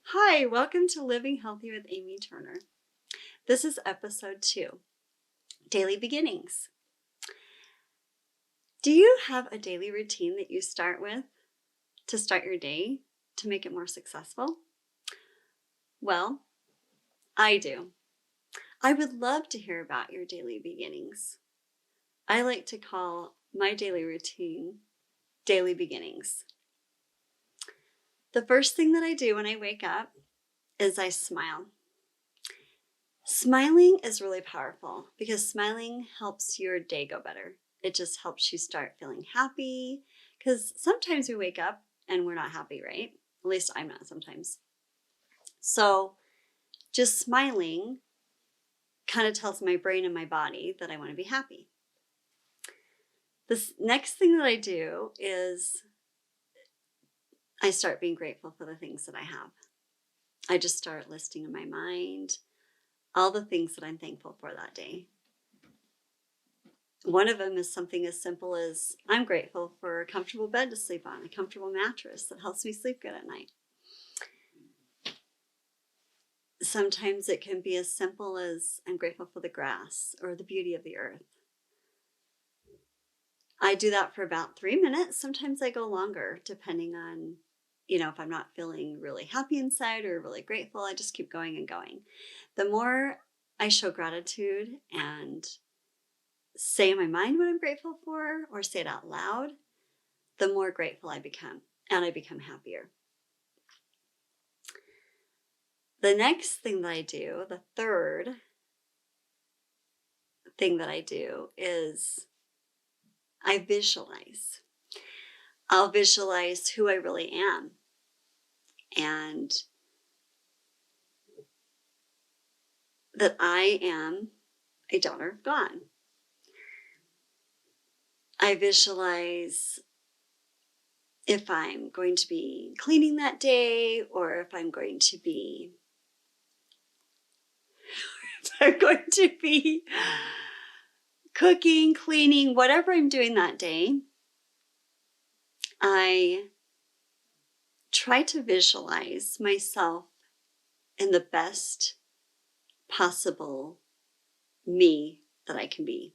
Hi, welcome to Living Healthy with Amy Turner. This is episode 2, Daily Beginnings. Do you have a daily routine that you start with to start your day to make it more successful? Well, I do. I would love to hear about your daily beginnings. I like to call my daily routine Daily Beginnings. The first thing that I do when I wake up is I smile. Smiling is really powerful because smiling helps your day go better. It just helps you start feeling happy because sometimes we wake up and we're not happy, right? At least I'm not sometimes. So just smiling kind of tells my brain and my body that I want to be happy. This next thing that I do is I start being grateful for the things that I have. I just start listing in my mind all the things that I'm thankful for that day. One of them is something as simple as I'm grateful for a comfortable bed to sleep on, a comfortable mattress that helps me sleep good at night. Sometimes it can be as simple as I'm grateful for the grass or the beauty of the earth. I do that for about 3 minutes. Sometimes I go longer depending on, if I'm not feeling really happy inside or really grateful, I just keep going and going. The more I show gratitude and say in my mind what I'm grateful for or say it out loud, the more grateful I become and I become happier. The next thing that I do, the third thing that I do is I visualize. I'll visualize who I really am and that I am a daughter of God. I visualize if I'm going to be cleaning that day or if I'm going to be cooking, cleaning, whatever I'm doing that day. I try to visualize myself in the best possible me that I can be.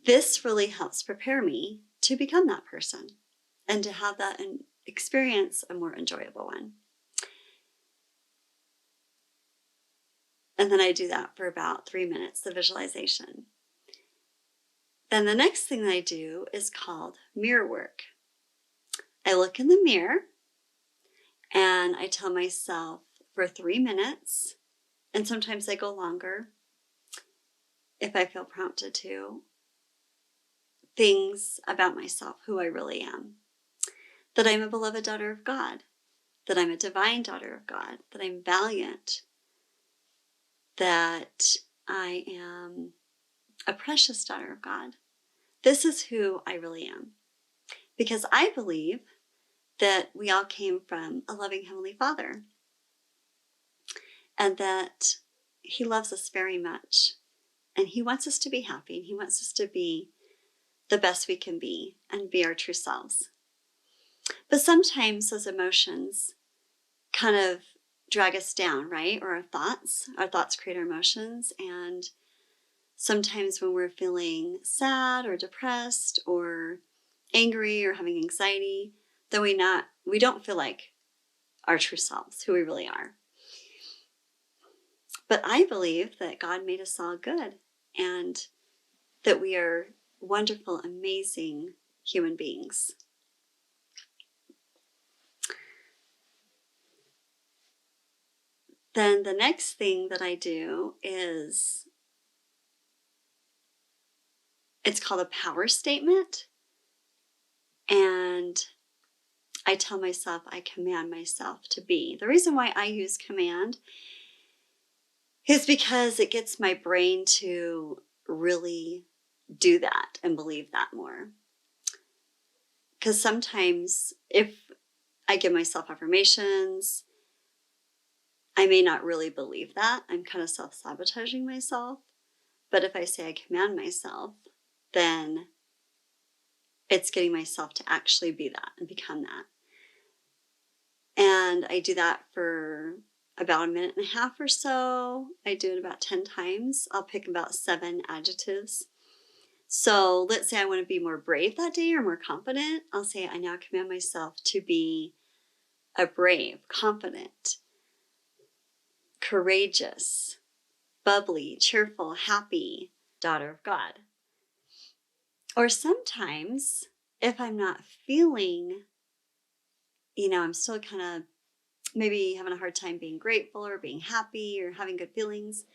This really helps prepare me to become that person and to have that experience a more enjoyable one. And then I do that for about 3 minutes, the visualization. Then the next thing I do is called mirror work. I look in the mirror and I tell myself for 3 minutes, and sometimes I go longer if I feel prompted to, things about myself, who I really am. That I'm a beloved daughter of God, that I'm a divine daughter of God, that I'm valiant, that I am a precious daughter of God. This is who I really am. Because I believe that we all came from a loving Heavenly Father and that He loves us very much and He wants us to be happy and He wants us to be the best we can be and be our true selves. But sometimes those emotions kind of drag us down, right? Or our thoughts create our emotions. And sometimes when we're feeling sad or depressed or angry or having anxiety, then we don't feel like our true selves, who we really are. But I believe that God made us all good and that we are wonderful, amazing human beings. Then the next thing that I do is, it's called a power statement. And I tell myself, I command myself to be. The reason why I use command is because it gets my brain to really do that and believe that more. Because sometimes if I give myself affirmations, I may not really believe that. I'm kind of self-sabotaging myself. But if I say I command myself, then it's getting myself to actually be that and become that. And I do that for about a minute and a half or so. I do it about 10 times. I'll pick about 7 adjectives. So let's say I want to be more brave that day or more confident. I'll say, I now command myself to be a brave, confident, courageous, bubbly, cheerful, happy daughter of God. Or sometimes if I'm not feeling, I'm still kind of maybe having a hard time being grateful or being happy or having good feelings,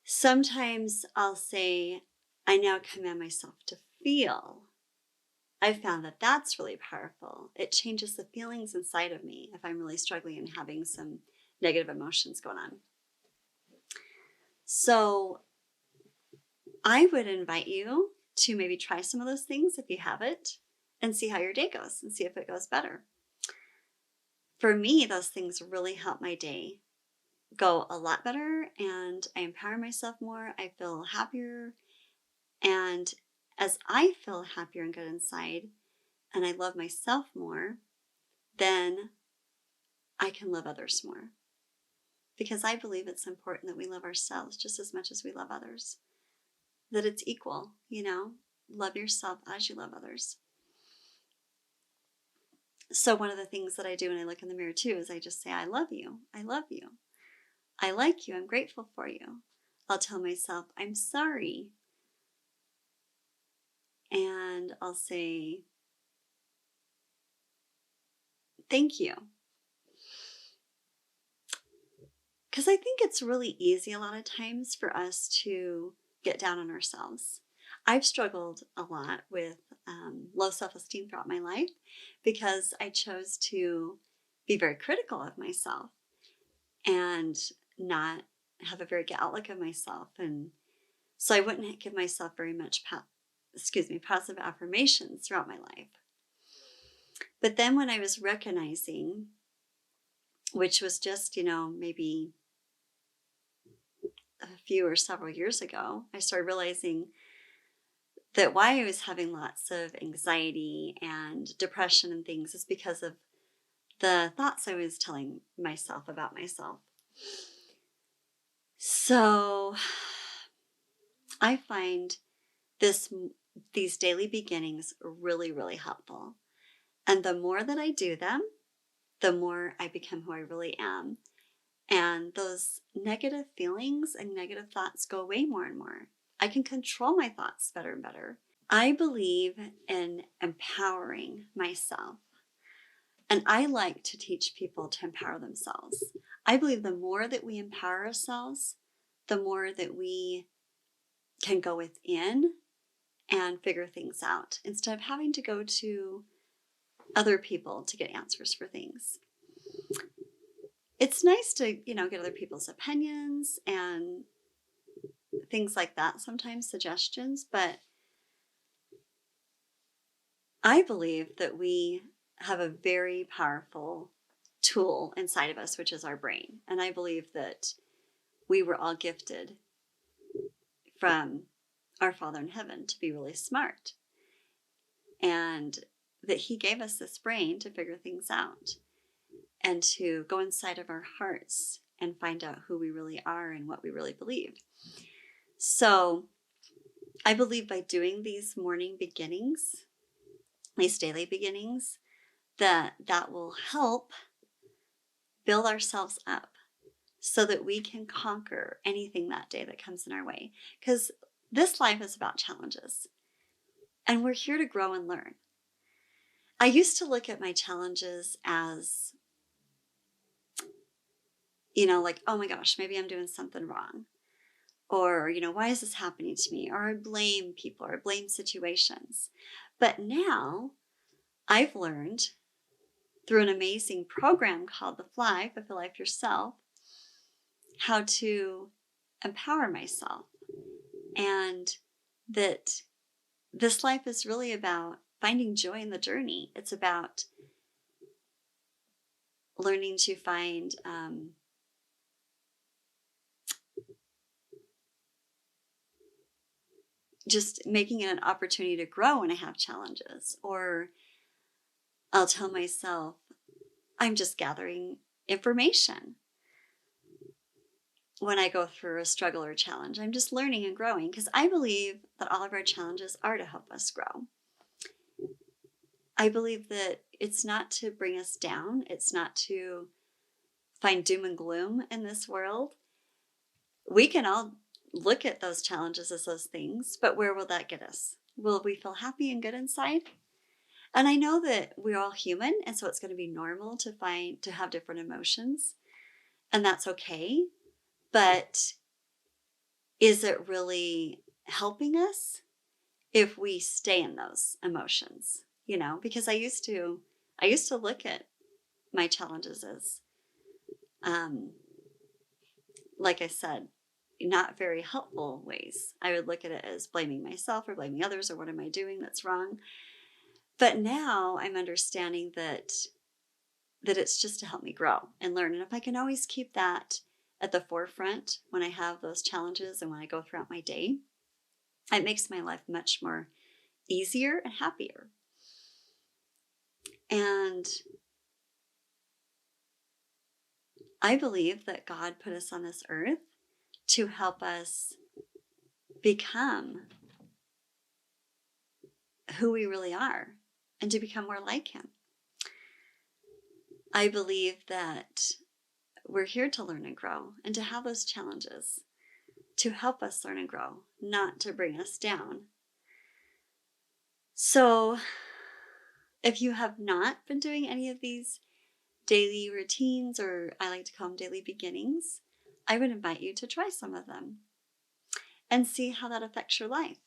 sometimes I'll say, I now command myself to feel. I've found that that's really powerful. It changes the feelings inside of me if I'm really struggling and having some negative emotions going on. So I would invite you to maybe try some of those things if you have it and see how your day goes and see if it goes better. For me, those things really help my day go a lot better, and I empower myself more. I feel happier. And as I feel happier and good inside, and I love myself more, then I can love others more. Because I believe it's important that we love ourselves just as much as we love others. That it's equal, love yourself as you love others. So one of the things that I do when I look in the mirror too is I just say, I love you. I love you. I like you. I'm grateful for you. I'll tell myself, I'm sorry. And I'll say, thank you. Because I think it's really easy a lot of times for us to get down on ourselves. I've struggled a lot with low self-esteem throughout my life because I chose to be very critical of myself and not have a very good outlook of myself. And so I wouldn't give myself very much positive affirmations throughout my life. But then when I was recognizing, which was just, maybe a few or several years ago, I started realizing that why I was having lots of anxiety and depression and things is because of the thoughts I was telling myself about myself. So I find these daily beginnings really, really helpful. And the more that I do them, the more I become who I really am. And those negative feelings and negative thoughts go away more and more. I can control my thoughts better and better. I believe in empowering myself. And I like to teach people to empower themselves. I believe the more that we empower ourselves, the more that we can go within and figure things out instead of having to go to other people to get answers for things. It's nice to, get other people's opinions and things like that, sometimes suggestions, but I believe that we have a very powerful tool inside of us, which is our brain. And I believe that we were all gifted from our Father in heaven to be really smart, and that he gave us this brain to figure things out and to go inside of our hearts and find out who we really are and what we really believe. So I believe by doing these morning beginnings, these daily beginnings, that will help build ourselves up so that we can conquer anything that day that comes in our way. Because this life is about challenges, and we're here to grow and learn. I used to look at my challenges as, like, oh my gosh, maybe I'm doing something wrong. Or, why is this happening to me? Or I blame people or blame situations. But now I've learned through an amazing program called The Fly, Fulfill Life Yourself, how to empower myself. And that this life is really about finding joy in the journey. It's about learning to find just making it an opportunity to grow when I have challenges. Or I'll tell myself, I'm just gathering information. When I go through a struggle or challenge, I'm just learning and growing because I believe that all of our challenges are to help us grow. I believe that it's not to bring us down. It's not to find doom and gloom in this world. We can all look at those challenges as those things, but where will that get us? Will we feel happy and good inside? And I know that we're all human, and so it's going to be normal to have different emotions, and that's okay. But is it really helping us if we stay in those emotions? Because I used to look at my challenges as, um, like I said, not very helpful ways. I would look at it as blaming myself or blaming others or what am I doing that's wrong. But now I'm understanding that it's just to help me grow and learn. And if I can always keep that at the forefront when I have those challenges and when I go throughout my day, it makes my life much more easier and happier. And I believe that God put us on this earth to help us become who we really are and to become more like Him. I believe that we're here to learn and grow and to have those challenges to help us learn and grow, not to bring us down. So, if you have not been doing any of these daily routines, or I like to call them daily beginnings, I would invite you to try some of them and see how that affects your life.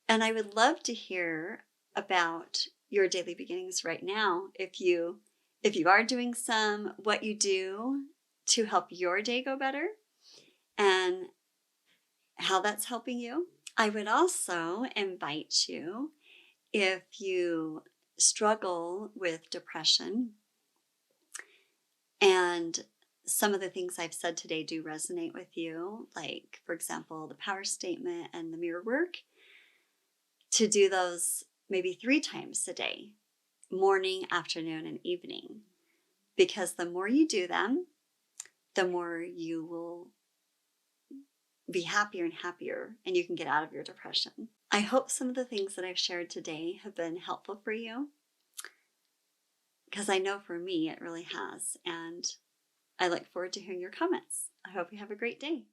And I would love to hear about your daily beginnings right now. If you are doing some, what you do to help your day go better and how that's helping you. I would also invite you, if you struggle with depression and some of the things I've said today do resonate with you, like, for example, the power statement and the mirror work, to do those maybe 3 times a day, morning, afternoon, and evening. Because the more you do them, the more you will be happier and happier, and you can get out of your depression. I hope some of the things that I've shared today have been helpful for you, because I know for me it really has. And I look forward to hearing your comments. I hope you have a great day.